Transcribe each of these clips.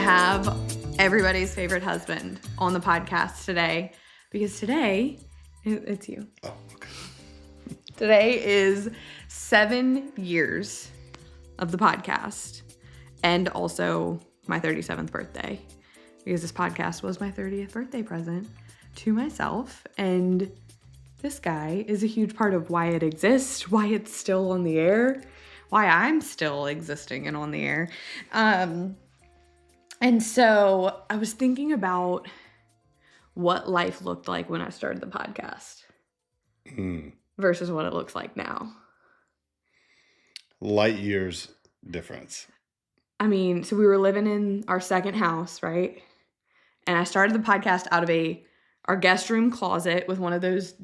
have everybody's favorite husband on the podcast today because today, it's you. Oh, okay. Today is 7 years of the podcast and also my 37th birthday because this podcast was my 30th birthday present to myself. And this guy is a huge part of why it exists, why it's still on the air, why I'm still existing and on the air. And so I was thinking about what life looked like when I started the podcast versus what it looks like now. Light years difference. I mean, so we were living in our second house, right? And I started the podcast out of our guest room closet with one of those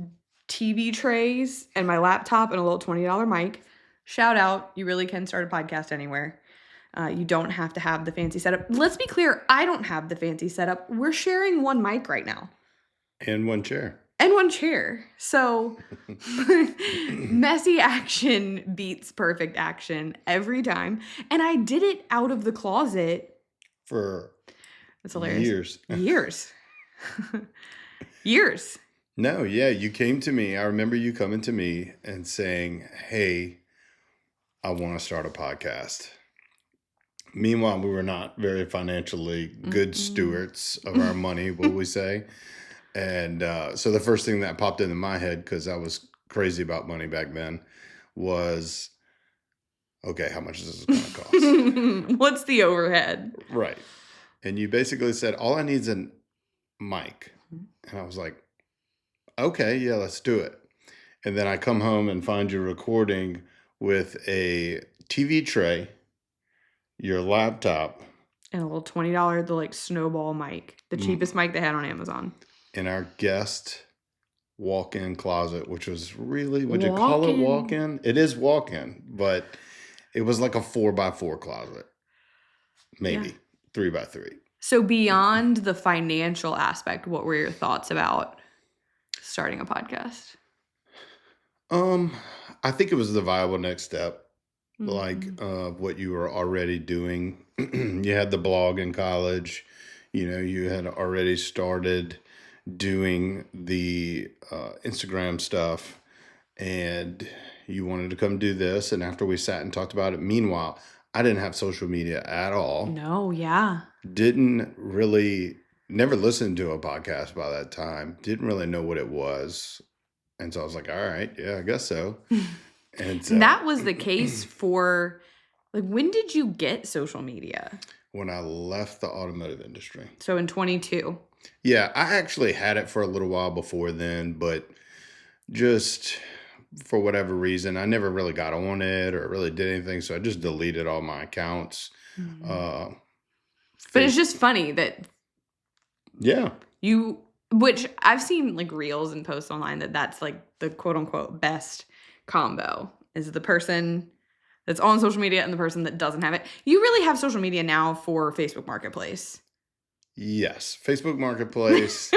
TV trays and my laptop and a little $20 mic. Shout out, you really can start a podcast anywhere. You don't have to have the fancy setup. Let's be clear, I don't have the fancy setup. We're sharing one mic right now. And one chair. And one chair. So messy action beats perfect action every time. And I did it out of the closet. That's hilarious. Years. Years. No, yeah, you came to me. I remember you coming to me and saying, hey, I want to start a podcast. Meanwhile, we were not very financially good stewards of our money, what we say. And so the first thing that popped into my head, because I was crazy about money back then, was, okay, how much is this going to cost? What's the overhead? Right. And you basically said, all I need is a mic. And I was like, okay, yeah, let's do it. And then I come home and find you recording with a TV tray, your laptop, and a little $20 the snowball mic, the cheapest mic they had on Amazon. In our guest walk-in closet, which was really, would you call it walk-in? It is walk-in, but it was like a 4x4 closet, maybe 3x3. So beyond the financial aspect, what were your thoughts about starting a podcast? I think it was the viable next step. Like what you were already doing. You had the blog in college. You had already started doing the Instagram stuff, and you wanted to come do this. And after we sat and talked about it, meanwhile, I didn't have social media at all. No, yeah. Never listened to a podcast by that time. Didn't really know what it was. And so I was like, all right, yeah, I guess so. And that was the case for, when did you get social media? When I left the automotive industry. So in 22. Yeah, I actually had it for a little while before then, but just for whatever reason, I never really got on it or really did anything. So I just deleted all my accounts. But it's just funny that which I've seen reels and posts online that's the quote unquote best combo is the person that's on social media and the person that doesn't have it. You really have social media now for Facebook Marketplace. Yes. Facebook Marketplace.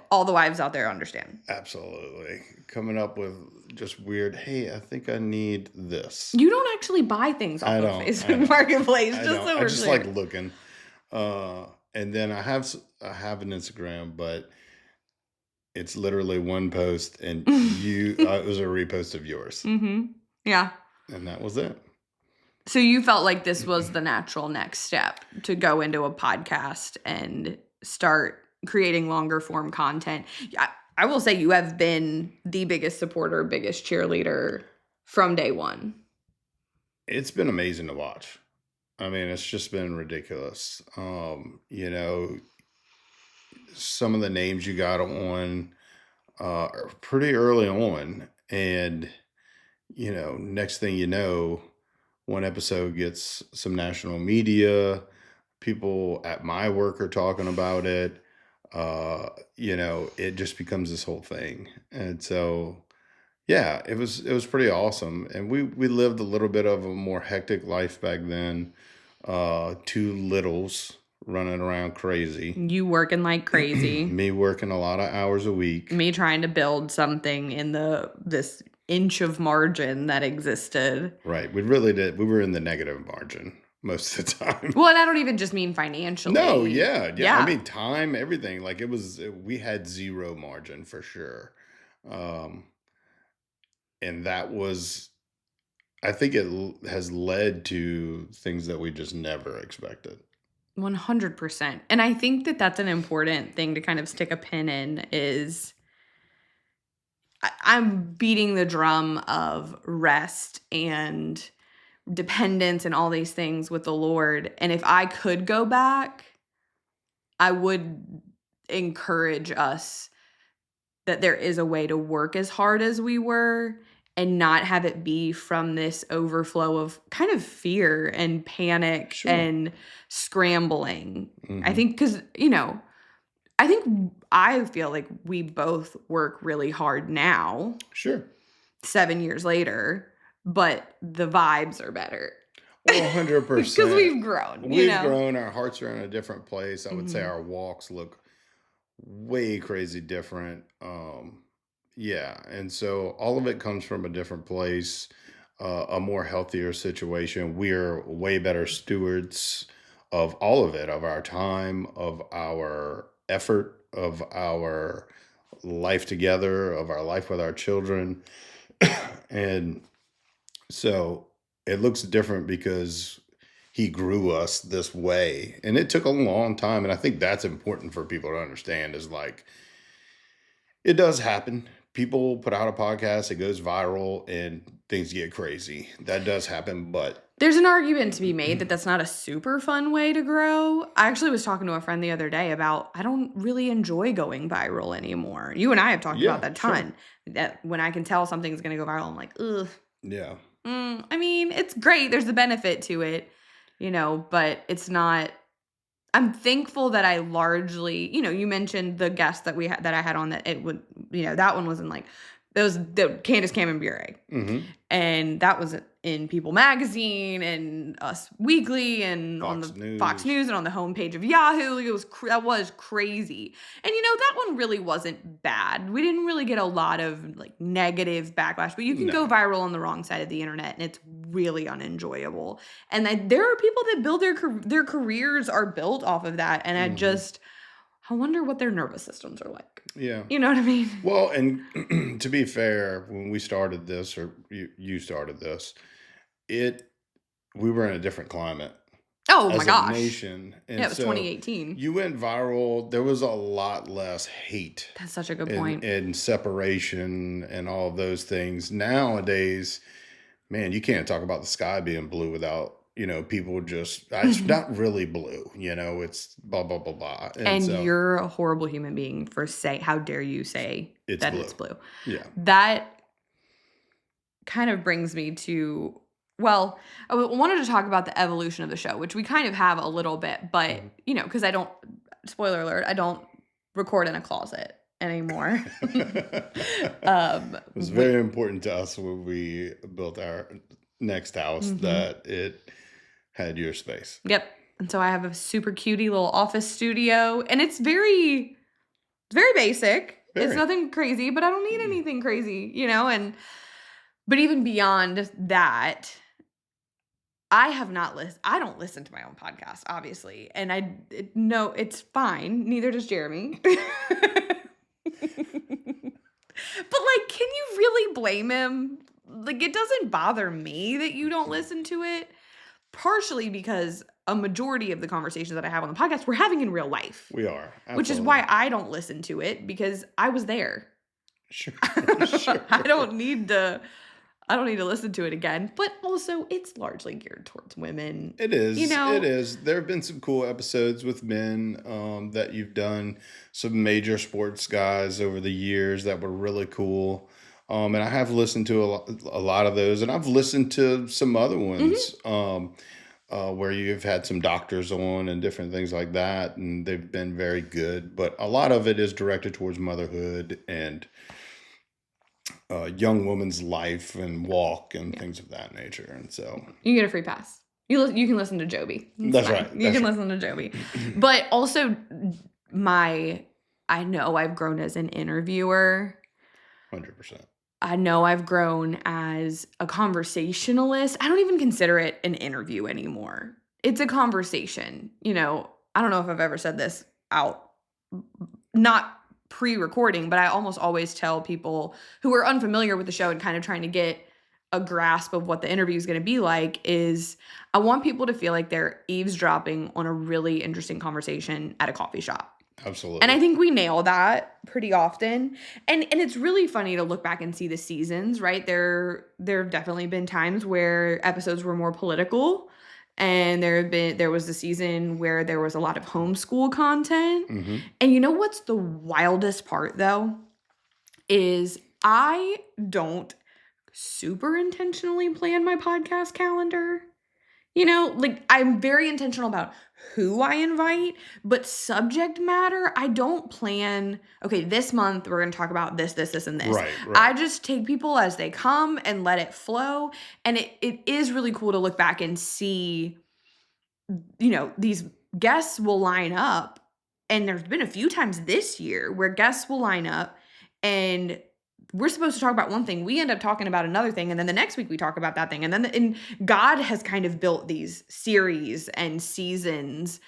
All the wives out there understand. Absolutely. Coming up with just weird, hey, I think I need this. You don't actually buy things off of Facebook Marketplace. I just like looking. And then I have an Instagram, but it's literally one post, and it was a repost of yours. Mm-hmm. Yeah. And that was it. So you felt like this was the natural next step to go into a podcast and start creating longer form content. I will say you have been the biggest supporter, biggest cheerleader from day one. It's been amazing to watch. I mean, it's just been ridiculous. Some of the names you got on are pretty early on. And, next thing you know, one episode gets some national media. People at my work are talking about it. It just becomes this whole thing. And so, yeah, it was pretty awesome. And we lived a little bit of a more hectic life back then. 2 littles running around crazy. You working like crazy. Me working a lot of hours a week. Me trying to build something in this inch of margin that existed. Right. We really did. We were in the negative margin. most of the time. Well, and I don't even just mean financially. No, yeah. I mean, time, everything. Like we had zero margin for sure. Um, and that was, I think has led to things that we just never expected. 100%. And I think that that's an important thing to kind of stick a pin in is I'm beating the drum of rest and dependence and all these things with the Lord. And if I could go back, I would encourage us that there is a way to work as hard as we were and not have it be from this overflow of kind of fear and panic and scrambling. I think because, I feel like we both work really hard now. Sure. 7 years later, but the vibes are better. 100%. Because we've grown. We've grown. Our hearts are in a different place. I would say our walks look way crazy different. Yeah. And so all of it comes from a different place, a more healthier situation. We're way better stewards of all of it, of our time, of our effort, of our life together, of our life with our children. And so it looks different because he grew us this way. And it took a long time. And I think that's important for people to understand is like, it does happen. People put out a podcast, it goes viral, and things get crazy. That does happen, but there's an argument to be made that that's not a super fun way to grow. I actually was talking to a friend the other day about I don't really enjoy going viral anymore. You and I have talked about that a ton. That when I can tell something's going to go viral, I'm like, ugh. Yeah. I mean, it's great. There's the benefit to it, but it's not. I'm thankful that I largely, you mentioned the guest that I had on that it would, that one was in like the Candace Cameron Bure. And that was in People Magazine and Us Weekly and on the Fox News and on the homepage of Yahoo. That was crazy. And that one really wasn't bad. We didn't really get a lot of like negative backlash, but you can go viral on the wrong side of the internet and it's really unenjoyable. And there are people that build their careers are built off of that. And I wonder what their nervous systems are like. Yeah. You know what I mean? Well, and to be fair, when we started this, or you started this, we were in a different climate. Oh my gosh. As a nation. And it was 2018. You went viral. There was a lot less hate. That's such a good point. And separation and all of those things. Nowadays, man, you can't talk about the sky being blue without people just, it's not really blue, it's blah, blah, blah, blah. And you're a horrible human being for how dare you say it's blue. Yeah. That kind of brings me to, well, I wanted to talk about the evolution of the show, which we kind of have a little bit, but, because spoiler alert, I don't record in a closet anymore. It was very important to us when we built our next house that it had your space. Yep. And so I have a super cutie little office studio, and it's very basic. It's nothing crazy, but I don't need anything crazy, but even beyond that, I don't listen to my own podcast, obviously. And no, it's fine. Neither does Jeremy. But can you really blame him? It doesn't bother me that you don't listen to it. Partially because a majority of the conversations that I have on the podcast we're having in real life. We are. Absolutely. Which is why I don't listen to it, because I was there. Sure. I don't need to listen to it again. But also, it's largely geared towards women. It is. It is. There have been some cool episodes with men that you've done. Some major sports guys over the years that were really cool. And I have listened to a lot of those, and I've listened to some other ones where you've had some doctors on and different things like that, and they've been very good. But a lot of it is directed towards motherhood and young woman's life and walk and things of that nature. And so you get a free pass. You can listen to Joby. That's right. You can listen to Joby. But also, I know I've grown as an interviewer. 100%. I know I've grown as a conversationalist. I don't even consider it an interview anymore. it's a conversation. I don't know if I've ever said this out, not pre-recording, but I almost always tell people who are unfamiliar with the show and kind of trying to get a grasp of what the interview is going to be like is I want people to feel like they're eavesdropping on a really interesting conversation at a coffee shop. Absolutely. And I think we nail that pretty often. And it's really funny to look back and see the seasons, right? There have definitely been times where episodes were more political. And there was the season where there was a lot of homeschool content. Mm-hmm. And you know what's the wildest part though? Is I don't super intentionally plan my podcast calendar. Like I'm very intentional about who I invite, but subject matter, I don't plan, okay, this month we're going to talk about this, and this. Right. I just take people as they come and let it flow. And it is really cool to look back and see, these guests will line up. And there's been a few times this year where guests will line up and we're supposed to talk about one thing. We end up talking about another thing. And then the next week we talk about that thing. And then God has kind of built these series and seasons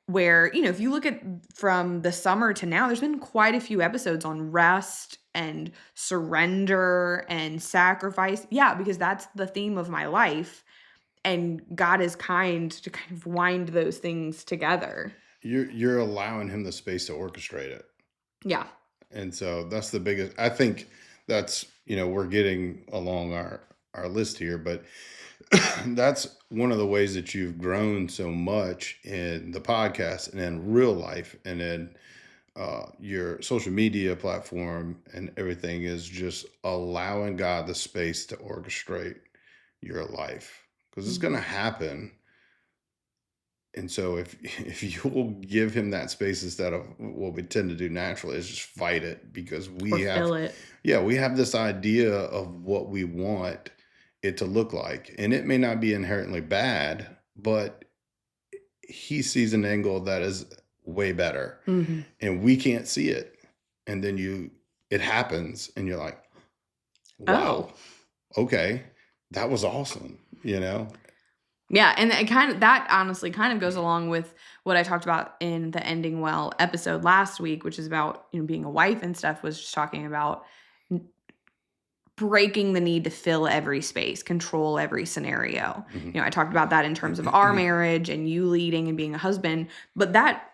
where, if you look at from the summer to now, there's been quite a few episodes on rest and surrender and sacrifice. Yeah, because that's the theme of my life. And God is kind to kind of wind those things together. You're allowing him the space to orchestrate it. Yeah. And so that's the biggest, I think that's, we're getting along our list here, but that's one of the ways that you've grown so much in the podcast and in real life and in your social media platform and everything is just allowing God the space to orchestrate your life because it's going to happen. And so if you will give him that space instead of what we tend to do naturally is just fight it because we have this idea of what we want it to look like. And it may not be inherently bad, but he sees an angle that is way better. Mm-hmm. And we can't see it. And then it happens and you're like, wow, okay, that was awesome, Yeah, and that honestly kind of goes along with what I talked about in the Ending Well episode last week, which is about being a wife and stuff, was just talking about breaking the need to fill every space, control every scenario. Mm-hmm. I talked about that in terms of our marriage and you leading and being a husband, but that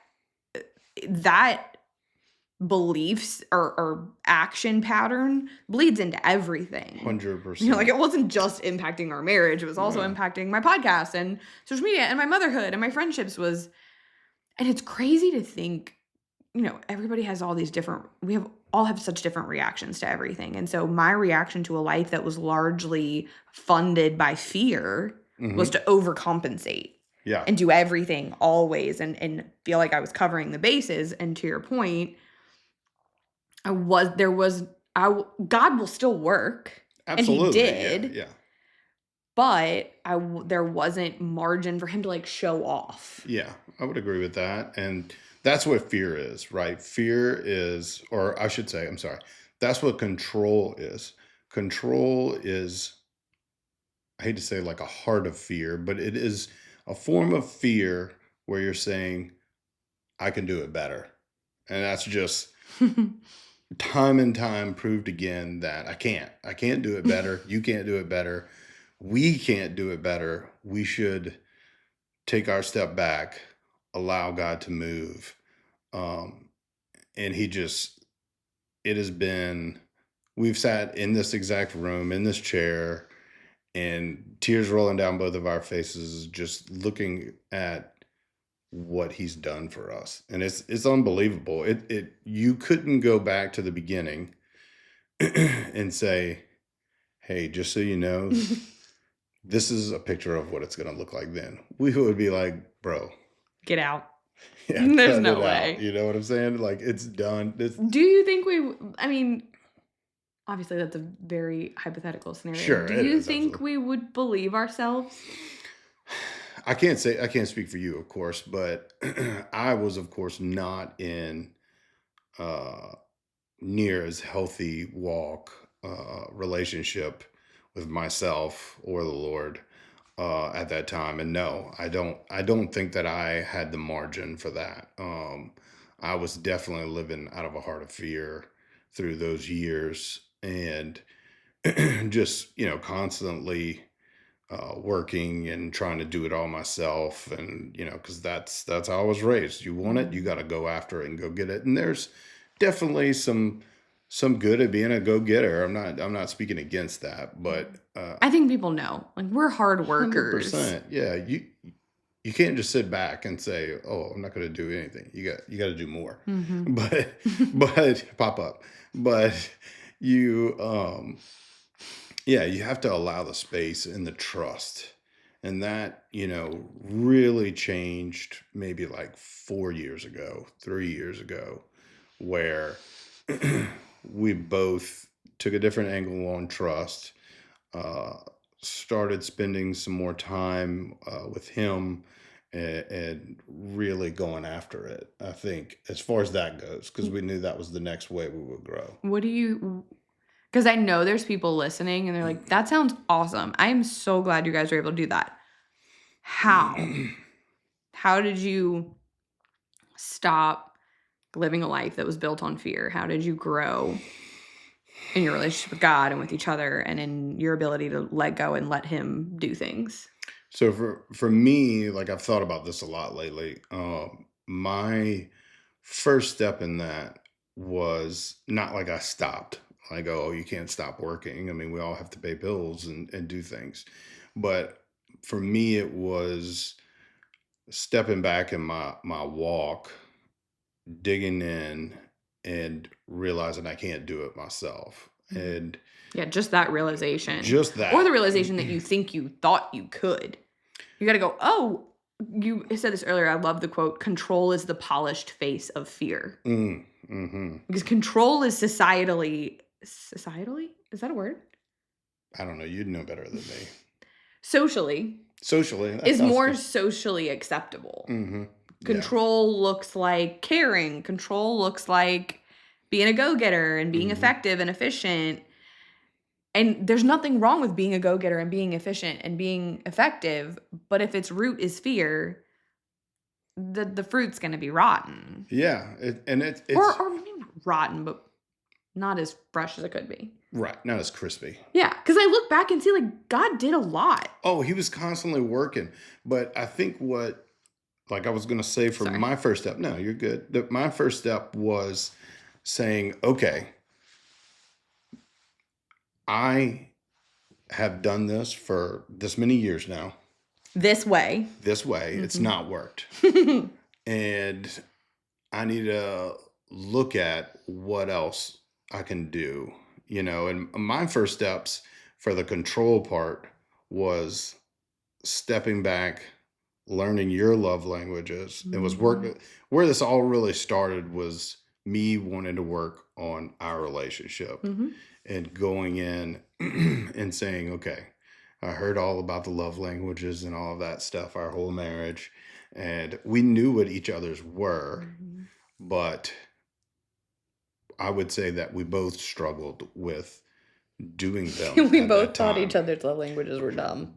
beliefs or action pattern bleeds into everything. 100%. Like it wasn't just impacting our marriage, it was also impacting my podcast and social media and my motherhood and my friendships and it's crazy to think, everybody has all these different, all have such different reactions to everything. And so my reaction to a life that was largely funded by fear was to overcompensate. Yeah. And do everything always and feel like I was covering the bases. And to your point, God will still work. Absolutely. And he did. Yeah. But there wasn't margin for him to show off. Yeah, I would agree with that. And that's what fear is, right? Fear is, or I should say, I'm sorry, that's what control is. Control is, I hate to say like a heart of fear, but it is a form of fear where you're saying, I can do it better. And that's just time and time proved again that I can't do it better. You can't do it better. We can't do it better. We should take our step back, allow God to move. And we've sat in this exact room, in this chair, and tears rolling down both of our faces, just looking at what he's done for us. And it's unbelievable. You couldn't go back to the beginning and say, hey, just so you know, this is a picture of what it's going to look like then. We would be like, bro, get out. Yeah, there's no way. You know what I'm saying? Like, it's done. Do you think obviously that's a very hypothetical scenario. Sure. Do you think we would believe ourselves? I can't speak for you, of course, but I was, of course, not in near as healthy walk relationship with myself or the Lord at that time. And no, I don't think that I had the margin for that. I was definitely living out of a heart of fear through those years, and just, constantly working and trying to do it all myself. And, because that's how I was raised. You want it, you got to go after it and go get it. And there's definitely some good at being a go-getter. I'm not speaking against that, but I think people know. Like, we're hard workers. 100%. Yeah, you can't just sit back and say, "Oh, I'm not going to do anything." You got to do more. Mm-hmm. But pop up. But you yeah, you have to allow the space and the trust. And that, really changed maybe like 4 years ago, 3 years ago, where we both took a different angle on trust, uh, started spending some more time with him, and really going after it. I think, as far as that goes, because we knew that was the next way we would grow. What do you, because I know there's people listening and they're like, that sounds awesome. I'm so glad you guys were able to do that. How? How did you stop living a life that was built on fear? How did you grow in your relationship with God and with each other, and in your ability to let go and let him do things? So for me, like, I've thought about this a lot lately. My first step in that was not like I stopped. Like, oh, you can't stop working. I mean, we all have to pay bills and do things. But for me, it was stepping back in my walk, digging in, and realizing I can't do it myself. And Yeah, just that realization. just that. Or the realization that you think you thought you could. You got to go, oh, you said this earlier. I love the quote, control is the polished face of fear. Mm-hmm. Because control is societally, is that a word? I don't know. You'd know better than me. Socially Socially, is more socially acceptable. Mm-hmm. Control looks like caring. Control looks like being a go-getter and being effective and efficient. And there's nothing wrong with being a go-getter and being efficient and being effective. But if its root is fear, the fruit's going to be rotten. Yeah, it's Or maybe not rotten, but not as fresh as it could be. right, not as crispy. Yeah, because I look back and see, like, God did a lot. Oh, he was constantly working. But I think like I was going to say for Sorry. my first step, no, you're good. My first step was saying, okay, I have done this for this many years now. This way. It's not worked. And I need to look at what else I can do, and my first steps for the control part was stepping back, learning your love languages. It was work where this all really started was me wanting to work on our relationship and going in and saying, okay, I heard all about the love languages and all of that stuff, our whole marriage. And we knew what each other's were, but I would say that we both struggled with doing them. We at both that thought time. each other's love languages were dumb.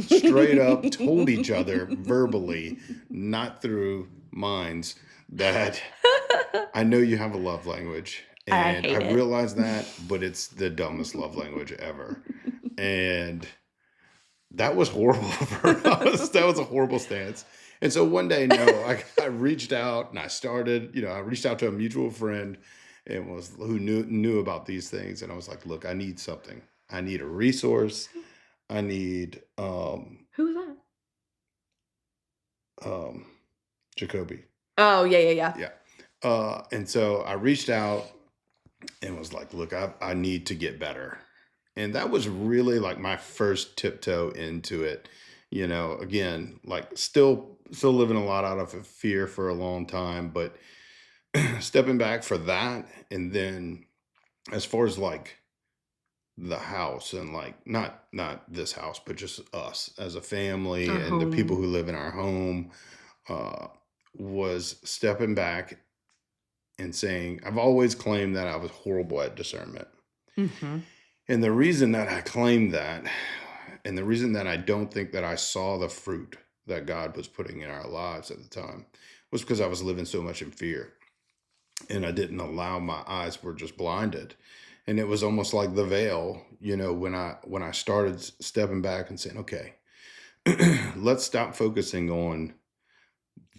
Straight up told each other verbally, not through minds, that I know you have a love language. And hate I it. realize that, but it's the dumbest love language ever. And that was horrible for us. That was a horrible stance. And so one day, I reached out and I reached out to a mutual friend and who knew about these things. And I was like, look, I need something. I need a resource. I need Who was that? Jacoby. Oh, yeah. Yeah. And so I reached out and was like, look, I need to get better. And that was really like my first tiptoe into it. Again, like still living a lot out of fear for a long time, but stepping back for that. And then as far as like the house and like not this house, but just us as a family Our and the people home. who live in our home, was stepping back and saying, I've always claimed that I was horrible at discernment. And the reason that I claimed that And the reason that I don't think that I saw the fruit that God was putting in our lives at the time was because I was living so much in fear. And I didn't allow, my eyes were just blinded. And it was almost like the veil, when I started stepping back and saying, okay, let's stop focusing on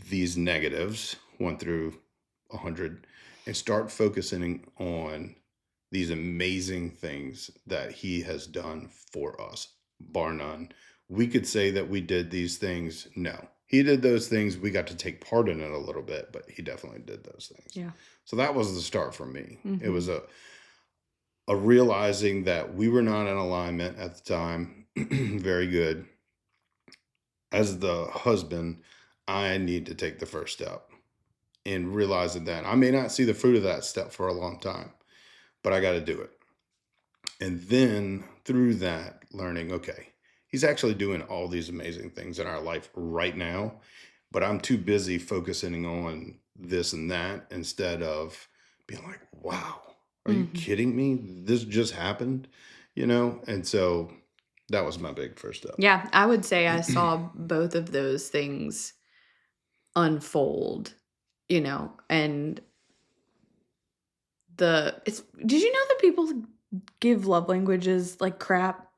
these negatives, 1 through 100, and start focusing on these amazing things that he has done for us, bar none. We could say that we did these things. No, he did those things. We got to take part in it a little bit, but he definitely did those things. Yeah. So that was the start for me. It was a realizing that we were not in alignment at the time. Very good. As the husband, I need to take the first step, and realizing that I may not see the fruit of that step for a long time, but I got to do it. And then through that, learning, okay, he's actually doing all these amazing things in our life right now, but I'm too busy focusing on this and that instead of being like, wow, are you kidding me? This just happened, And so that was my big first step. Yeah, I would say I saw both of those things unfold, and did you know that people give love languages like crap?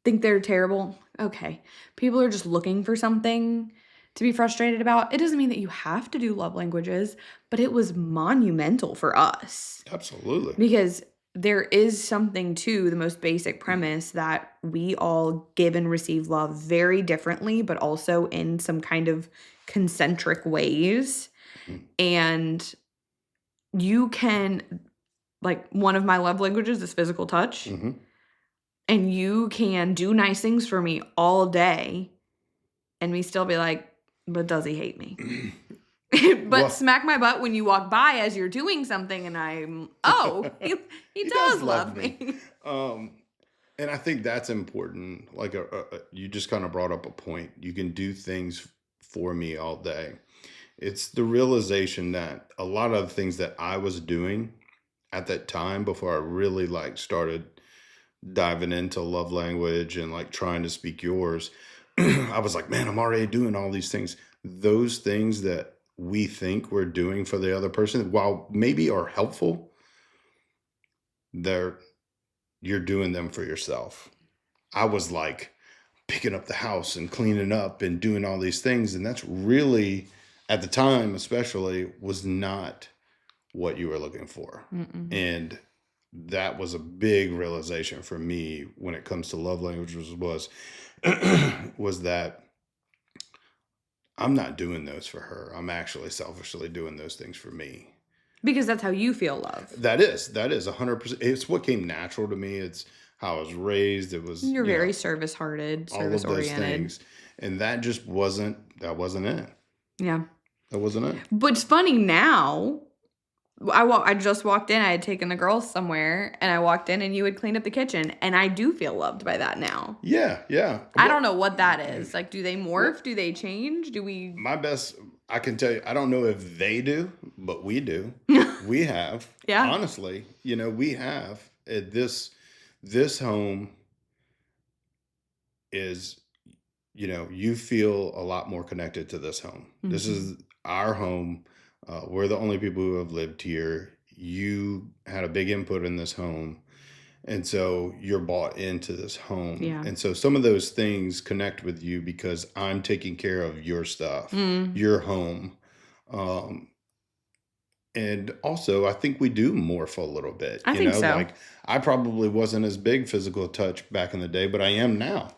Think they're terrible? Okay. People are just looking for something to be frustrated about. It doesn't mean that you have to do love languages, but it was monumental for us. Absolutely. Because there is something to the most basic premise that we all give and receive love very differently, but also in some kind of concentric ways. And you can, like, one of my love languages is physical touch. And you can do nice things for me all day and me still be like, but does he hate me? But smack my butt when you walk by as you're doing something and I'm, he does love me. And I think that's important. Like you just kind of brought up a point. You can do things for me all day. It's the realization that a lot of the things that I was doing at that time before I really started diving into love language and trying to speak yours, I was like, man, I'm already doing all these things. Those things that we think we're doing for the other person, while maybe are helpful, you're doing them for yourself. I was picking up the house and cleaning up and doing all these things. And that's really, at the time especially, was not what you were looking for. And that was a big realization for me when it comes to love languages was that I'm not doing those for her. I'm actually selfishly doing those things for me. Because that's how you feel love. That is 100%. It's what came natural to me. It's how I was raised. It was, You're very service-hearted, service-oriented. All of those things. And that just wasn't it. Yeah. That wasn't it. But it's funny now. I just walked in. I had taken the girls somewhere, and I walked in, and you had cleaned up the kitchen, and I do feel loved by that now. Yeah. I don't know what that is. Do they morph? Do they change? I can tell you, I don't know if they do, but we do. We have. Yeah. Honestly, we have. This home is, you feel a lot more connected to this home. This is our home. We're the only people who have lived here. You had a big input in this home. And so you're bought into this home. Yeah. And so some of those things connect with you because I'm taking care of your stuff, your home. And also, I think we do morph a little bit. I think so. I probably wasn't as big physical touch back in the day, but I am now.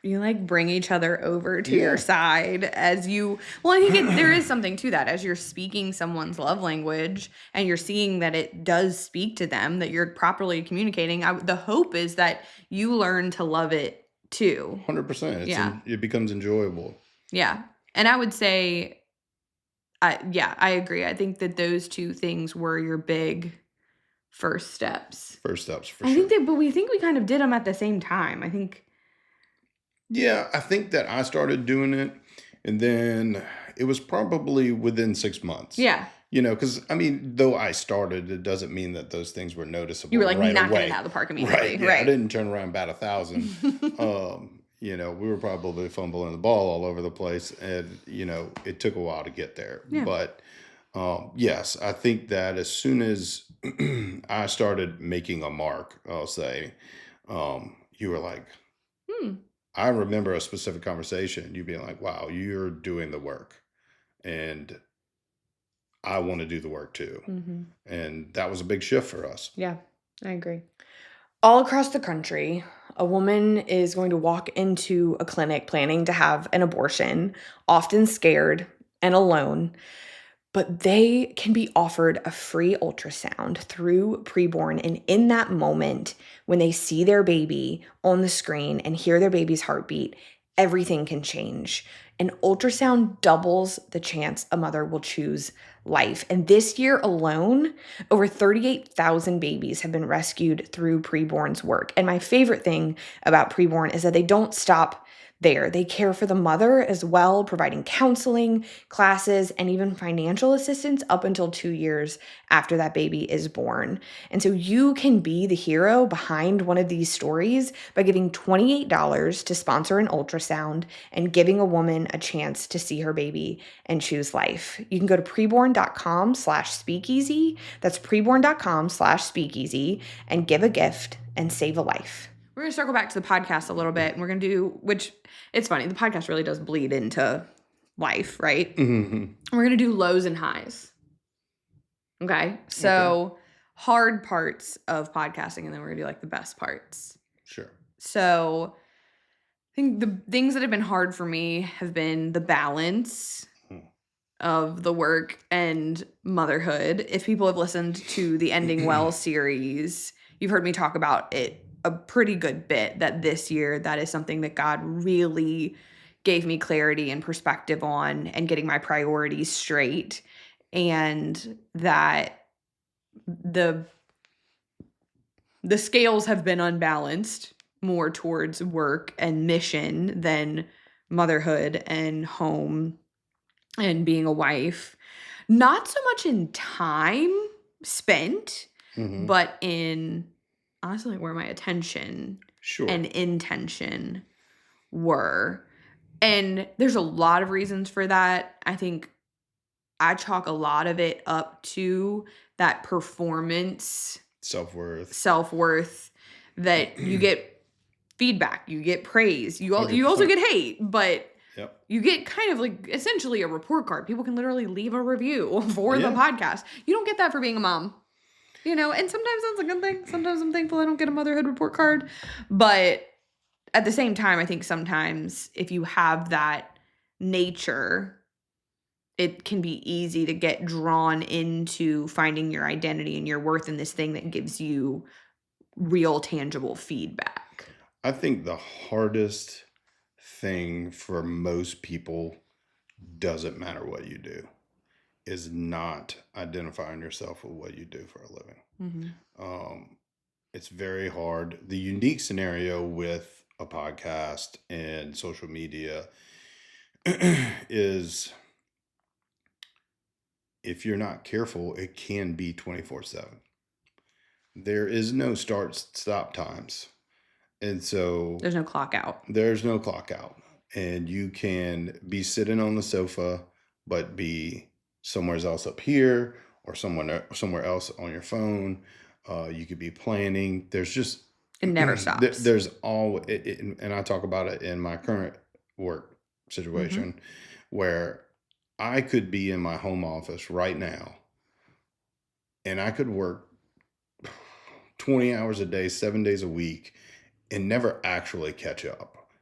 You bring each other over to your side as you, well, I think there is something to that as you're speaking someone's love language and you're seeing that it does speak to them, that you're properly communicating. The hope is that you learn to love it too. 100%. It becomes enjoyable. Yeah. And I would say, I agree. I think that those two things were your big first steps. First steps, for sure. But we think we kind of did them at the same time. I think. Yeah, I think that I started doing it, and then it was probably within 6 months. Yeah. Because, though I started, it doesn't mean that those things were noticeable. You were right knocking away. it out of the park immediately. Right. Yeah, I didn't turn around and bat 1,000. we were probably fumbling the ball all over the place, and it took a while to get there. Yeah. But yes, I think that as soon as I started making a mark, I'll say, you were like, Hmm. I remember a specific conversation, you being like, wow, you're doing the work, and I want to do the work too. Mm-hmm. And that was a big shift for us. Yeah, I agree. All across the country, a woman is going to walk into a clinic planning to have an abortion, often scared and alone, but they can be offered a free ultrasound through preborn. And in that moment, when they see their baby on the screen and hear their baby's heartbeat, everything can change. An ultrasound doubles the chance a mother will choose life. And this year alone, over 38,000 babies have been rescued through preborn's work. And my favorite thing about preborn is that they don't stop there. They care for the mother as well, providing counseling, classes, and even financial assistance up until 2 years after that baby is born. And so you can be the hero behind one of these stories by giving $28 to sponsor an ultrasound and giving a woman a chance to see her baby and choose life. You can go to preborn.com/speakeasy. That's preborn.com/speakeasy and give a gift and save a life. We're going to circle back to the podcast a little bit, and we're going to do, which it's funny, the podcast really does bleed into life, right? Mm-hmm. We're going to do lows and highs. Okay? So hard parts of podcasting, and then we're going to do like the best parts. Sure. So I think the things that have been hard for me have been the balance of the work and motherhood. If people have listened to the Ending Well series, you've heard me talk about it a pretty good bit, that this year, that is something that God really gave me clarity and perspective on, and getting my priorities straight, and that the scales have been unbalanced more towards work and mission than motherhood and home and being a wife. Not so much in time spent, but in honestly where my attention and intention were. And there's a lot of reasons for that. I think I chalk a lot of it up to that performance, self-worth, that you get feedback, you get praise, you also get hate, but you get kind of like essentially a report card. People can literally leave a review for the podcast. You don't get that for being a mom. And sometimes that's a good thing. Sometimes I'm thankful I don't get a motherhood report card. But at the same time, I think sometimes if you have that nature, it can be easy to get drawn into finding your identity and your worth in this thing that gives you real, tangible feedback. I think the hardest thing for most people, doesn't matter what you do, is not identifying yourself with what you do for a living. It's very hard. The unique scenario with a podcast and social media is, if you're not careful, it can be 24/7. There is no stop times. And so there's no clock out. And you can be sitting on the sofa, but be somewhere else up here or somewhere else on your phone. You could be planning. There's just, it never stops. There's and I talk about it in my current work situation, where I could be in my home office right now and I could work 20 hours a day, 7 days a week, and never actually catch up.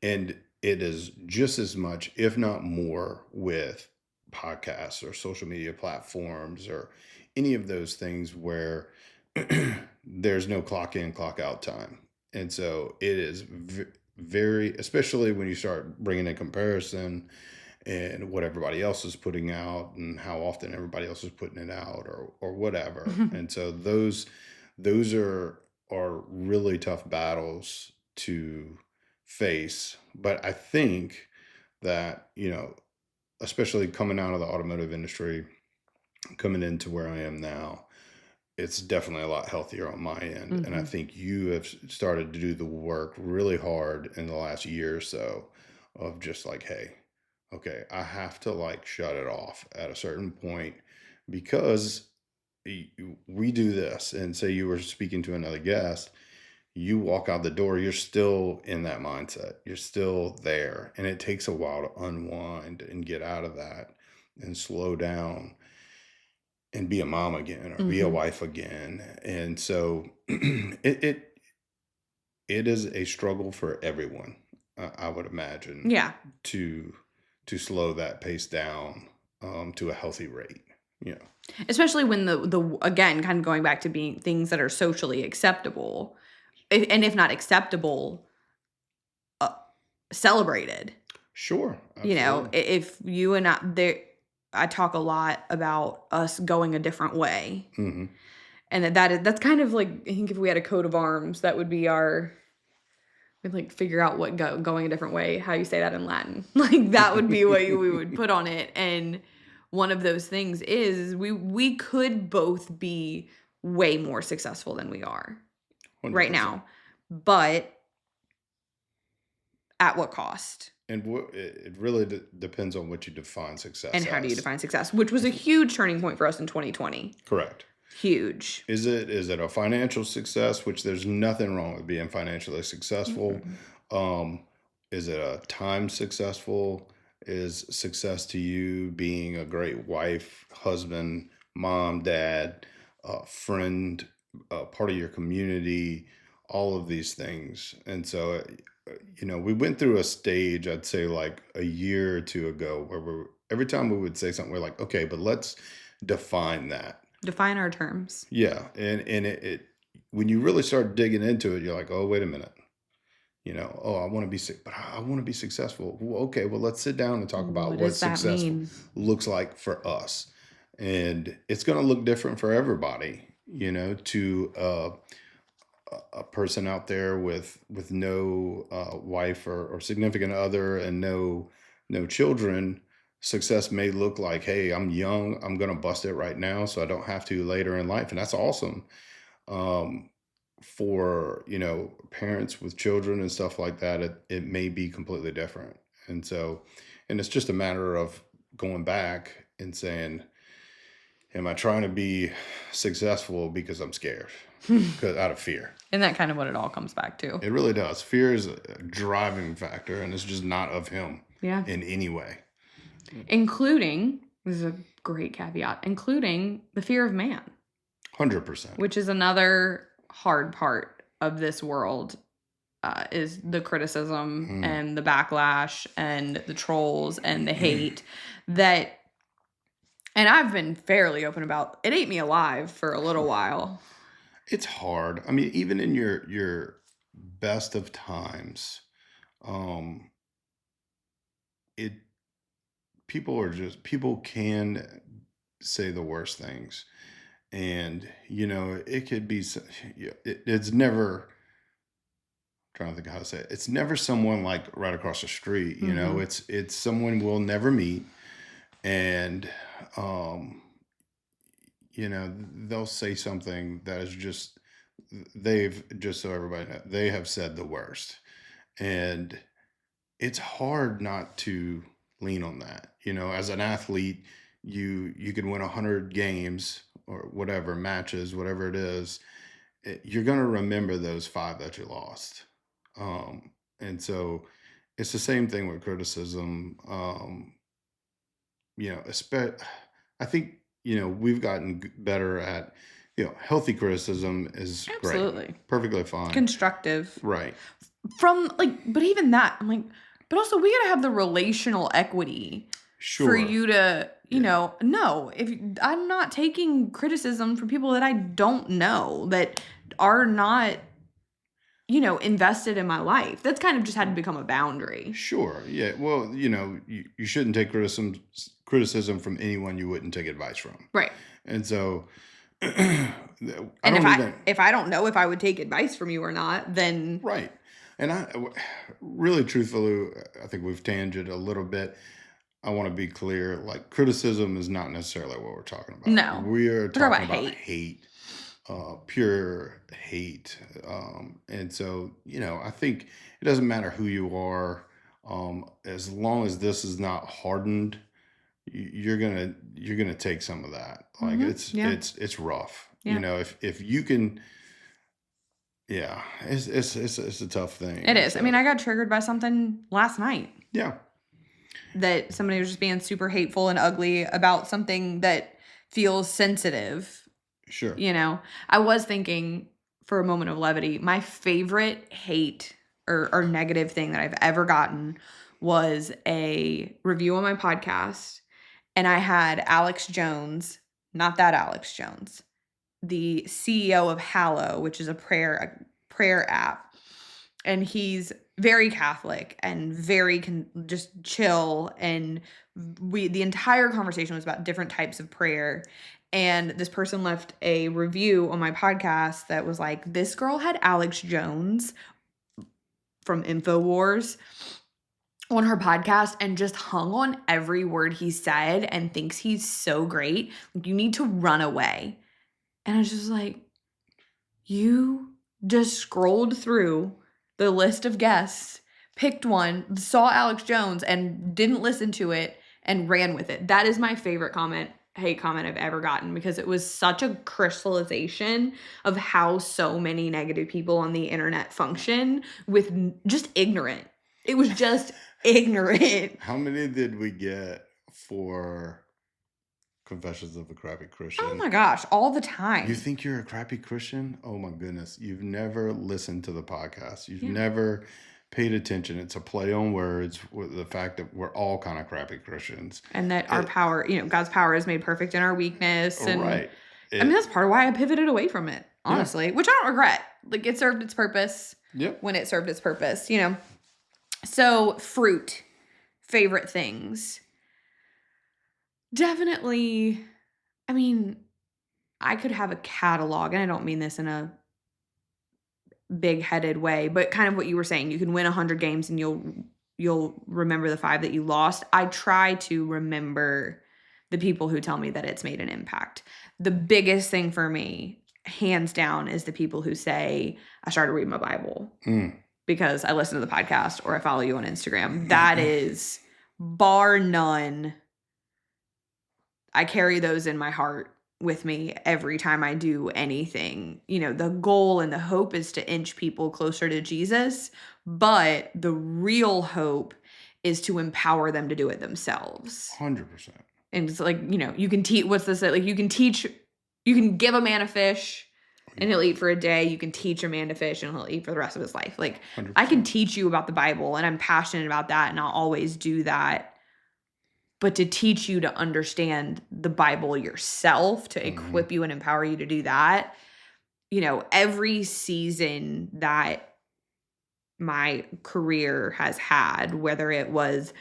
And it is just as much, if not more, with podcasts or social media platforms or any of those things where there's no clock in, clock out time. And so it is very, especially when you start bringing in comparison and what everybody else is putting out and how often everybody else is putting it out or whatever. And so those are really tough battles to face. But I think that, especially coming out of the automotive industry, coming into where I am now, it's definitely a lot healthier on my end. And I Mm-hmm. think you have started to do the work really hard in the last year or so of just like, hey, okay, I have to like shut it off at a certain point because we do this. And say you were speaking to another guest, you walk out the door, you're still in that mindset. You're still there. And it takes a while to unwind and get out of that and slow down and be a mom again or be a Mm-hmm. wife again. And so it is a struggle for everyone, I would imagine, Yeah. to slow that pace down to a healthy rate. You know, Especially when the again, kind of going back to being things that are socially acceptable, and if not acceptable, uh, celebrated. sure, You know, absolutely. if you and I talk a lot about us going a different way, Hmm. and that's kind of like, I think if we had a coat of arms, that would be our. We'd like figure out what going a different way, how you say that in Latin. Like that would be what we would put on it. And one of those things is we could both be way more successful than we are right 100%. now, but at what cost? And it really depends on what you define And success how do you as. define success? Which was a huge turning point for us in 2020. Correct. Huge. Is it a financial success, which there's nothing wrong with being financially successful? Mm-mm. Um, is it a time successful? Is success to you being a great wife, husband, mom, dad, friend, part of your community, all of these things? And so, we went through a stage, I'd say like a year or two ago, where every time we would say something, we're like, okay, but let's define that. Define our terms. Yeah, and it when you really start digging into it, you're like, oh, wait a minute. Oh, I want to be sick, but I want to be successful. Well, okay, well, let's sit down and talk about What what does that successful mean? looks like for us, and it's going to look different for everybody. To a person out there with no wife or significant other and no children, success may look like, hey, I'm young, I'm gonna bust it right now so I don't have to later in life, and that's awesome. um, for parents with children and stuff like that, it may be completely different. And so, and it's just a matter of going back and saying, am I trying to be successful because I'm scared, because out of fear? Isn't that kind of what it all comes back to? It really does. Fear is a driving factor, and it's just not of him Yeah. in any way. Including, this is a great caveat, including the fear of man, 100%. which is another hard part of this world, is the criticism and the backlash and the trolls and the hate that, and I've been fairly open about, it ate me alive for a little while. It's hard. I mean, even in your best of times, um, it people can say the worst things, and it could be it's never, trying to think of how to say it. It's never someone like right across the street. Mhm. It's someone we'll never meet, and um, they'll say something that is just, they've just, so everybody knows, they have said the worst, and it's hard not to lean on that. As an athlete, you can win 100 games or whatever matches, whatever it is. You're going to remember those five that you lost. And so it's the same thing with criticism. I think, we've gotten better at, healthy criticism is great, Absolutely. perfectly fine. Constructive. Right. From but even that, I'm like, but also we gotta have the relational equity for Sure. you to, no, if I'm not taking criticism from people that I don't know, that are not, invested in my life. That's kind of just had to become a boundary. Sure. Yeah. Well, you shouldn't take criticism from anyone you wouldn't take advice from. Right. And so, And if I don't know if I would take advice from you or not, then right. And I really, truthfully, I think we've tangented a little bit. I want to be clear, like criticism is not necessarily what we're talking about. No. We are We're talking talking about about hate. pure hate. And so, I think it doesn't matter who you are, as long as this is not hardened, you're gonna take some of that. Like Yeah. it's rough. Yeah. If you can, yeah, it's a tough thing. It is. I mean, So, I got triggered by something last night yeah, that somebody was just being super hateful and ugly about something that feels sensitive. sure. I was thinking for a moment of levity, my favorite hate or negative thing that I've ever gotten was a review on my podcast. And I had Alex Jones, not that Alex Jones, the CEO of Hallow, which is a prayer app. And he's very Catholic and very just chill. And the entire conversation was about different types of prayer. And this person left a review on my podcast that was like, this girl had Alex Jones from InfoWars on her podcast and just hung on every word he said and thinks he's so great. You need to run away. And I was just like, you just scrolled through the list of guests, picked one, saw Alex Jones, and didn't listen to it and ran with it. That is my favorite hate comment I've ever gotten, because it was such a crystallization of how so many negative people on the internet function with just ignorant. It was just ignorant. How many did we get for Confessions of a Crappy Christian? Oh my gosh, all the time. You think you're a crappy Christian? Oh my goodness. You've never listened to the podcast. You've Yeah. never paid attention. It's a play on words with the fact that we're all kind of crappy Christians. And that our power, God's power is made perfect in our weakness. And Right. I mean, that's part of why I pivoted away from it, honestly, which I don't regret. Like, it served its purpose Yep. when it served its purpose, So, fruit, favorite things. Definitely, I mean, I could have a catalog, and I don't mean this in a big-headed way, but kind of what you were saying. You can win 100 games and you'll remember the 5 that you lost. I try to remember the people who tell me that it's made an impact. The biggest thing for me, hands down, is the people who say, I started reading my Bible because I listen to the podcast or I follow you on Instagram. That is, bar none, I carry those in my heart with me every time I do anything. The goal and the hope is to inch people closer to Jesus, but the real hope is to empower them to do it themselves. 100%. And it's like, you can teach, what's this? Like, you can give a man a fish and he'll eat for a day. You can teach a man to fish and he'll eat for the rest of his life. Like, 100%. I can teach you about the Bible, and I'm passionate about that, and I'll always do that. But to teach you to understand the Bible yourself, to equip you and empower you to do that, every season that my career has had, whether it was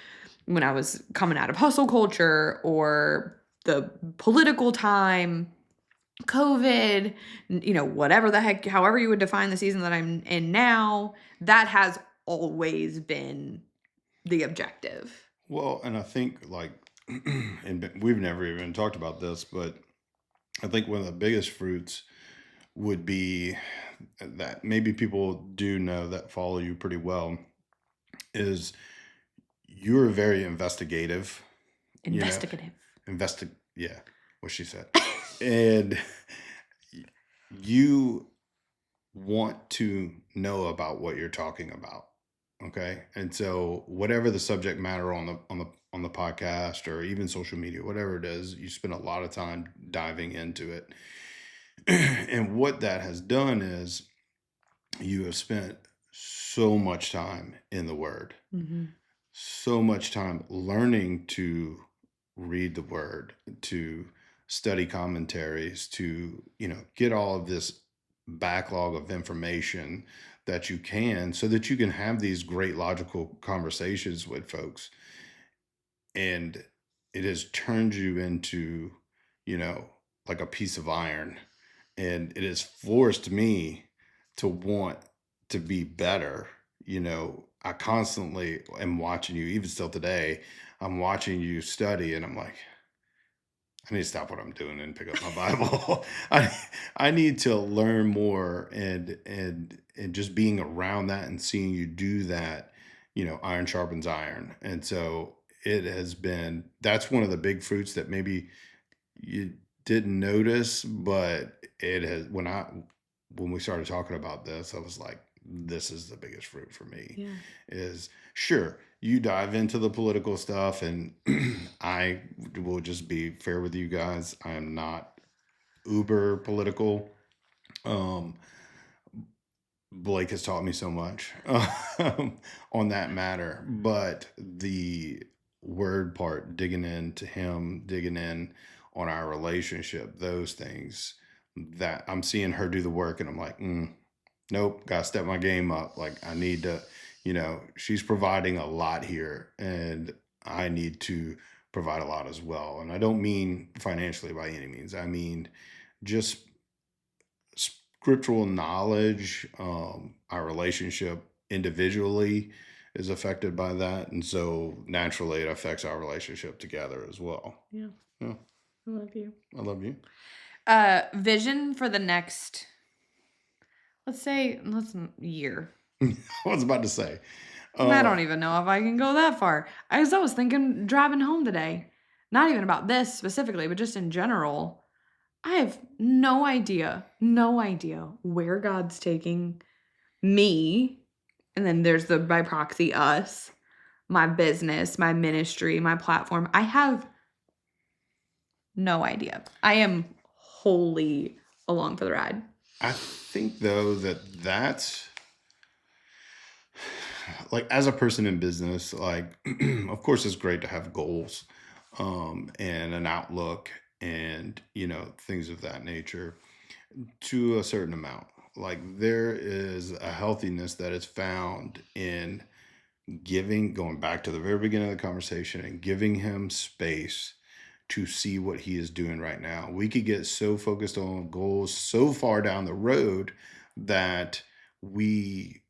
when I was coming out of hustle culture or the political time, COVID, whatever the heck, however you would define the season that I'm in now, that has always been the objective. Well, and I think and we've never even talked about this, but I think one of the biggest fruits would be that maybe people do know that follow you pretty well is you're very investigative. Investigative. Yeah, what she said. And you want to know about what you're talking about. Okay. And so whatever the subject matter on the podcast or even social media, whatever it is, you spend a lot of time diving into it. And what that has done is you have spent so much time in the Word, so much time learning to read the Word, to study commentaries, to, get all of this backlog of information that you can, so that you can have these great logical conversations with folks. And it has turned you into, like a piece of iron. And it has forced me to want to be better. I constantly am watching you, even still today, I'm watching you study and I'm like, I need to stop what I'm doing and pick up my Bible. I need to learn more and just being around that and seeing you do that, iron sharpens iron. And so it has been that's one of the big fruits that maybe you didn't notice, but it has when we started talking about this, I was like, this is the biggest fruit for me. Yeah. Is sure you dive into the political stuff, and I will just be fair with you guys. I am not uber political. Um, Blake has taught me so much on that matter, but the word part, digging into him, digging in on our relationship, those things that I'm seeing her do the work, and I'm like, nope, gotta step my game up. Like I need to, she's providing a lot here, and I need to provide a lot as well. And I don't mean financially by any means. I mean just scriptural knowledge. Our relationship individually is affected by that, and so naturally it affects our relationship together as well. Yeah. Yeah. I love you. I love you. Vision for the next, let's year. I was about to say. I don't even know if I can go that far. I was thinking driving home today. Not even about this specifically, but just in general. I have no idea where God's taking me. And then there's by proxy, us, my business, my ministry, my platform. I have no idea. I am wholly along for the ride. I think, though, that's like as a person in business, like, of course, it's great to have goals and an outlook and, things of that nature to a certain amount. Like there is a healthiness that is found in going back to the very beginning of the conversation and giving him space to see what he is doing right now. We could get so focused on goals so far down the road that we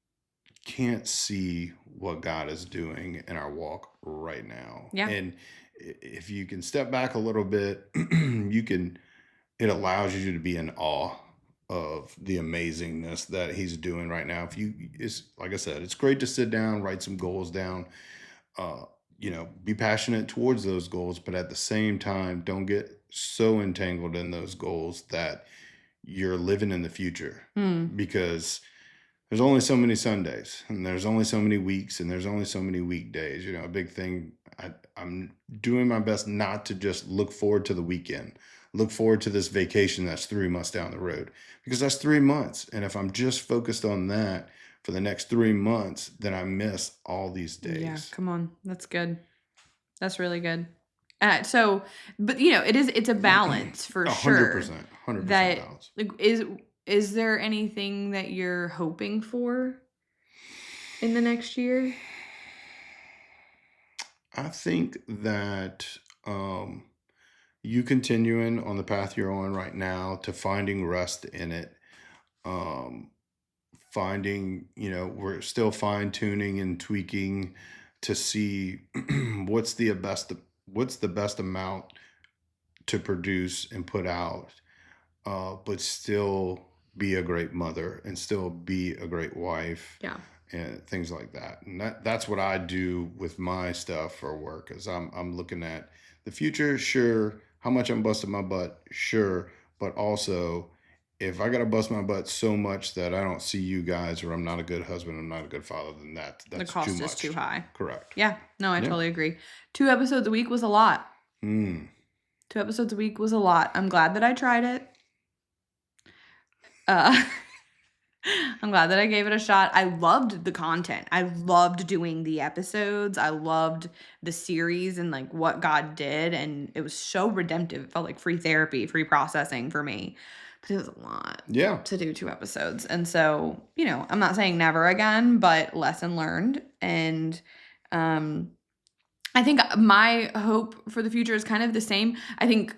can't see what God is doing in our walk right now. Yeah. And if you can step back a little bit, it allows you to be in awe of the amazingness that he's doing right now. It's like I said, it's great to sit down, write some goals down, be passionate towards those goals, but at the same time, don't get so entangled in those goals that you're living in the future because there's only so many Sundays and there's only so many weeks and there's only so many weekdays. A big thing. I'm doing my best not to just look forward to the weekend, look forward to this vacation that's 3 months down the road, because that's 3 months. And if I'm just focused on that for the next 3 months, then I miss all these days. Yeah, come on. That's good. That's really good. But it's a balance for 100%, sure. 100% that, balance. Like, is there anything that you're hoping for in the next year? I think that you continuing on the path you're on right now to finding rest in it, we're still fine tuning and tweaking to see what's the best amount to produce and put out, but still be a great mother and still be a great wife. Yeah. And things like that. And that's what I do with my stuff for work, is I'm looking at the future, sure, how much I'm busting my butt, sure, but also if I got to bust my butt so much that I don't see you guys, or I'm not a good husband, I'm not a good father, then that's the cost too much. is too high. Correct. Yeah. No, I totally agree. 2 episodes a week was a lot. 2 episodes a week was a lot. I'm glad that I tried it. I'm glad that I gave it a shot. I loved the content. I loved doing the episodes. I loved the series and like what God did. And it was so redemptive. It felt like free therapy, free processing for me. But it was a lot to do 2 episodes. And so, I'm not saying never again, but lesson learned. And I think my hope for the future is kind of the same. I think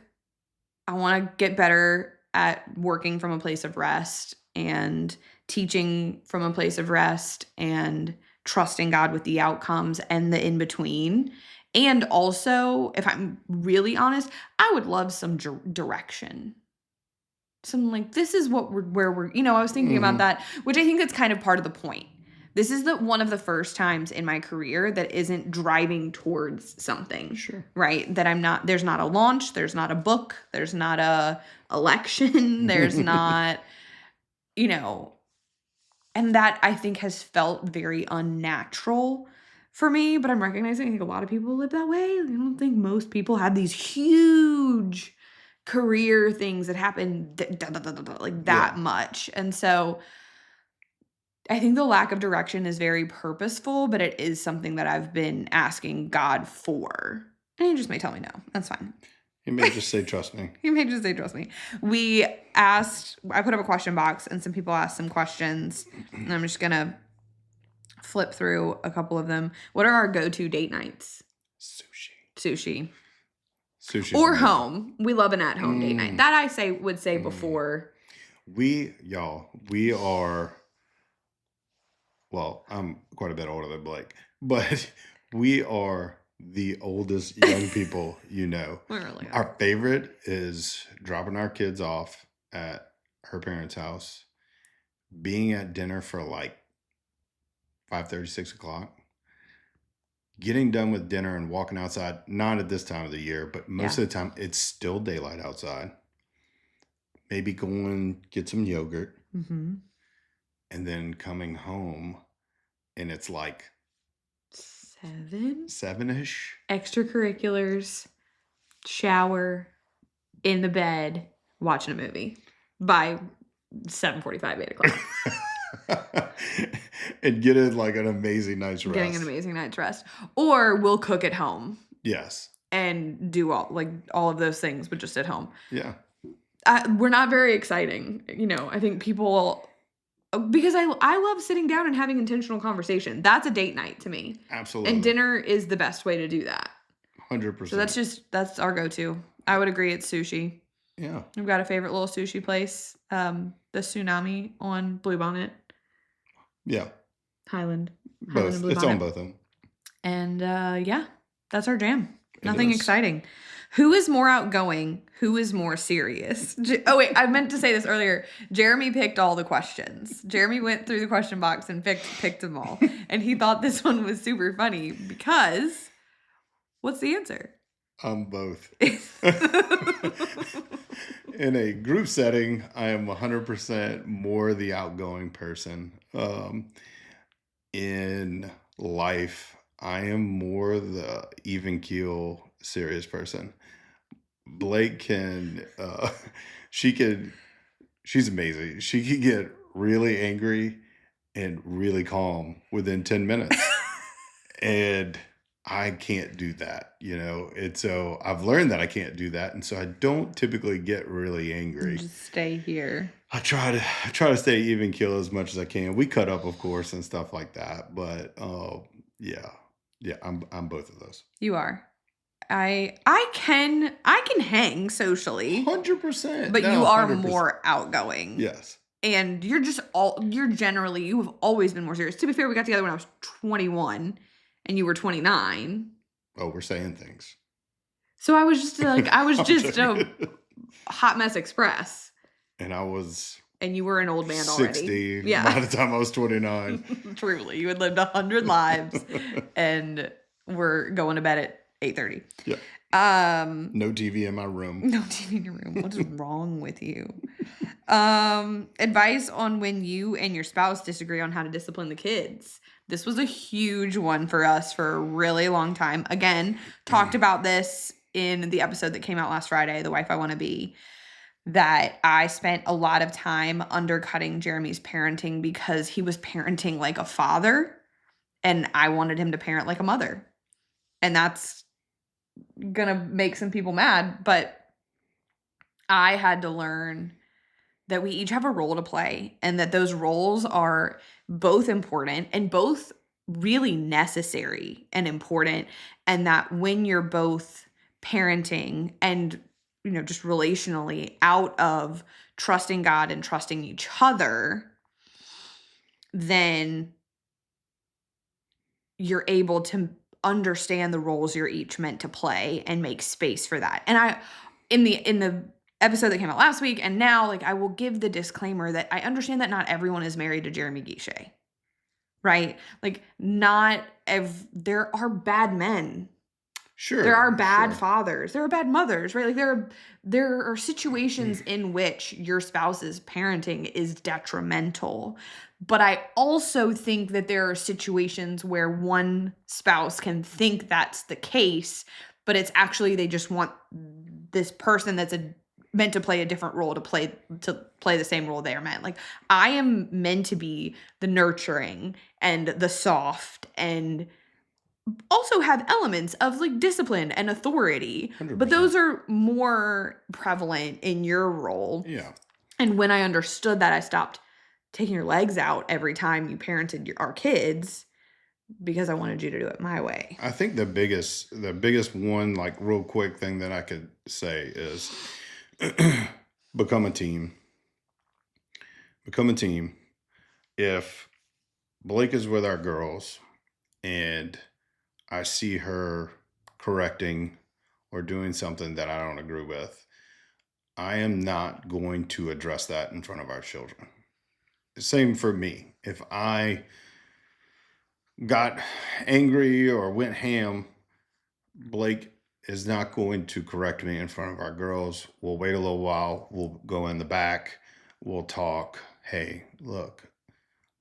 I want to get better at working from a place of rest and teaching from a place of rest and trusting God with the outcomes and the in-between. And also, if I'm really honest, I would love some direction. Some like, this is what where we're, I was thinking about that, which I think that's kind of part of the point. This is one of the first times in my career that isn't driving towards something, Sure. Right? That there's not a launch, there's not a book, there's not a election, there's not, and that I think has felt very unnatural for me, but I'm recognizing I think a lot of people live that way. I don't think most people have these huge career things that happen like that much. And so I think the lack of direction is very purposeful, but it is something that I've been asking God for. And he just may tell me no. That's fine. He may just say, trust me. He may just say, trust me. I put up a question box and some people asked some questions. And I'm just going to flip through a couple of them. What are our go-to date nights? Sushi. Or home. We love an at-home date night. That I would say before. We are, well, I'm quite a bit older than Blake, but we are the oldest young people you know. We really are. Our favorite is dropping our kids off at her parents' house, being at dinner for like 5:30, 6 o'clock, getting done with dinner and walking outside, not at this time of the year, but most of the time it's still daylight outside. Maybe going get some yogurt, and then coming home, and it's like 7-ish. Extracurriculars, shower, in the bed, watching a movie by 7:45, 8 o'clock. And getting like an amazing night's rest. Getting an amazing night's rest. Or we'll cook at home. Yes. And do all of those things, but just at home. Yeah. We're not very exciting. I think people, because I love sitting down and having intentional conversation. That's a date night to me. Absolutely. And dinner is the best way to do that. 100%. So that's our go-to. I would agree it's sushi. Yeah. We've got a favorite little sushi place. The Tsunami on Bluebonnet. Yeah. Highland Both. and Bluebonnet. It's on both of them. And that's our jam. Nothing exciting. Who is more outgoing? Who is more serious? Oh, wait. I meant to say this earlier. Jeremy picked all the questions. Jeremy went through the question box and picked them all. And he thought this one was super funny because what's the answer? I'm both. In a group setting, I am 100% more the outgoing person. In life, I am more the even keel, serious person. Blake she's amazing. She can get really angry and really calm within 10 minutes. And I can't do that, And so I've learned that I can't do that. And so I don't typically get really angry. Just stay here. I try to stay even keel as much as I can. We cut up, of course, and stuff like that. But yeah, I'm both of those. You are. I can hang socially. 100%. But you are 100%. More outgoing. Yes. And you have always been more serious. To be fair, we got together when I was 21 and you were 29. Oh, we're saying things. So I was just a hot mess express. And I was... And you were an old man already. 60 by the time I was 29. Truly. You had lived 100 lives and we're going to bed at 8:30. Yeah. No TV in my room. No TV in your room. What is wrong with you? Advice on when you and your spouse disagree on how to discipline the kids. This was a huge one for us for a really long time. Again, talked about this in the episode that came out last Friday, The Wife I Want to Be, that I spent a lot of time undercutting Jeremy's parenting because he was parenting like a father and I wanted him to parent like a mother. And that's gonna make some people mad, but I had to learn that we each have a role to play and that those roles are both important and both really necessary and important, and that when you're both parenting and just relationally out of trusting God and trusting each other, then you're able to understand the roles you're each meant to play and make space for that. And in the episode that came out last week and now, like, I will give the disclaimer that I understand that not everyone is married to Jeremy Guichet, right? Like, there are bad men. Sure. There are bad fathers. There are bad mothers, right? Like, there are situations in which your spouse's parenting is detrimental. But I also think that there are situations where one spouse can think that's the case, but it's actually they just want this person that's meant to play a different role to play the same role they are meant. Like, I am meant to be the nurturing and the soft and also have elements of like discipline and authority, 100%. but those are more prevalent in your role. Yeah. And when I understood that, I stopped taking your legs out every time you parented our kids because I wanted you to do it my way. I think the biggest one, like, real quick thing that I could say is become a team. Become a team. If Blake is with our girls and I see her correcting or doing something that I don't agree with, I am not going to address that in front of our children. Same for me. If I got angry or went ham, Blake is not going to correct me in front of our girls. We'll wait a little while. We'll go in the back. We'll talk. Hey, look,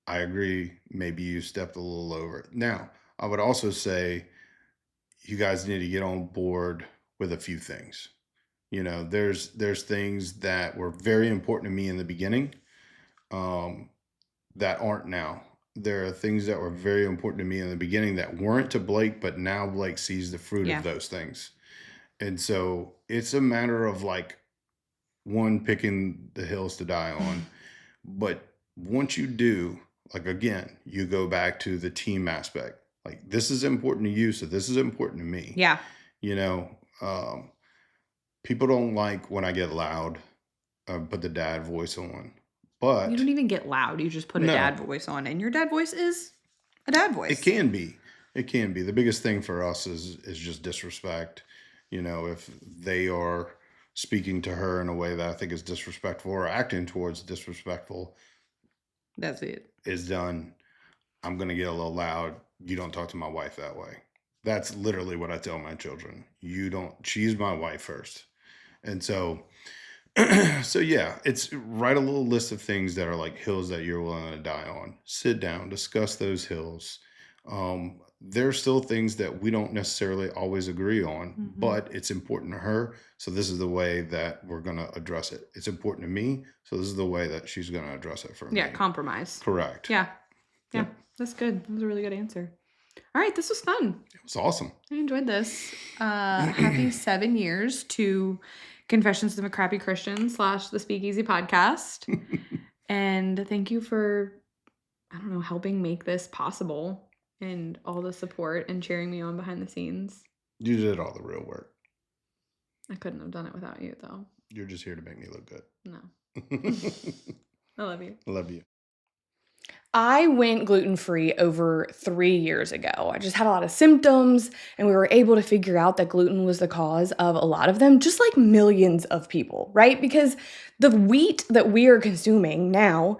I agree. Maybe you stepped a little over. Now, I would also say you guys need to get on board with a few things. You know, there's things that were very important to me in the beginning that aren't now. There are things that were very important to me in the beginning that weren't to Blake, but now Blake sees the fruit of those things. And so it's a matter of, like, one, picking the hills to die on. But once you do, like, again, you go back to the team aspect. Like, this is important to you, so this is important to me. Yeah. You know, people don't like when I get loud, put the dad voice on. But you don't even get loud. You just put a dad voice on, and your dad voice is a dad voice. It can be. The biggest thing for us is just disrespect. You know, if they are speaking to her in a way that I think is disrespectful or acting towards disrespectful, that's it. Is done. I'm going to get a little loud. You don't talk to my wife that way. That's literally what I tell my children. She's my wife first. And so yeah, it's write a little list of things that are like hills that you're willing to die on. Sit down, discuss those hills. There are still things that we don't necessarily always agree on, but it's important to her. So this is the way that we're going to address it. It's important to me. So this is the way that she's going to address it for me. Yeah, compromise. Correct. Yeah. That's good. That was a really good answer. All right, this was fun. It was awesome. I enjoyed this. Happy 7 years to Confessions of a Crappy Christian / the Speakeasy podcast. And thank you for, helping make this possible and all the support and cheering me on behind the scenes. You did all the real work. I couldn't have done it without you, though. You're just here to make me look good. No. I love you. I love you. I went gluten-free over 3 years ago. I just had a lot of symptoms, and we were able to figure out that gluten was the cause of a lot of them, just like millions of people, right? Because the wheat that we are consuming now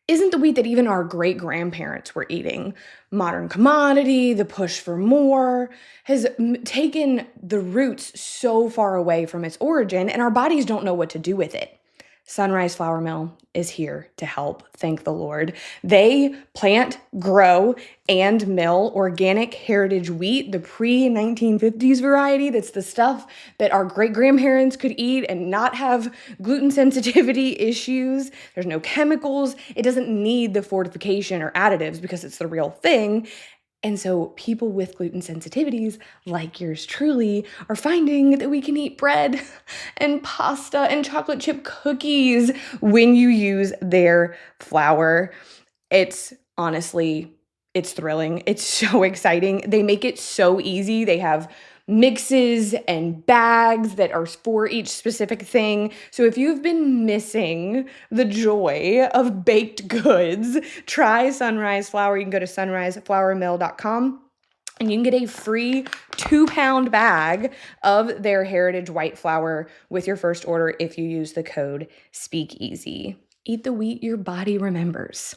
isn't the wheat that even our great-grandparents were eating. Modern commodity, the push for more, has taken the roots so far away from its origin, and our bodies don't know what to do with it. Sunrise Flour Mill is here to help, thank the Lord. They plant, grow, and mill organic heritage wheat, the pre-1950s variety. That's the stuff that our great-grandparents could eat and not have gluten sensitivity issues. There's no chemicals. It doesn't need the fortification or additives because it's the real thing. And so people with gluten sensitivities, like yours truly, are finding that we can eat bread and pasta and chocolate chip cookies when you use their flour. It's thrilling. It's so exciting. They make it so easy. They have mixes and bags that are for each specific thing. So if you've been missing the joy of baked goods, try Sunrise Flour. You can go to sunriseflourmill.com. And you can get a free 2-pound bag of their heritage white flour with your first order if you use the code SPEAKEASY. Eat the wheat your body remembers.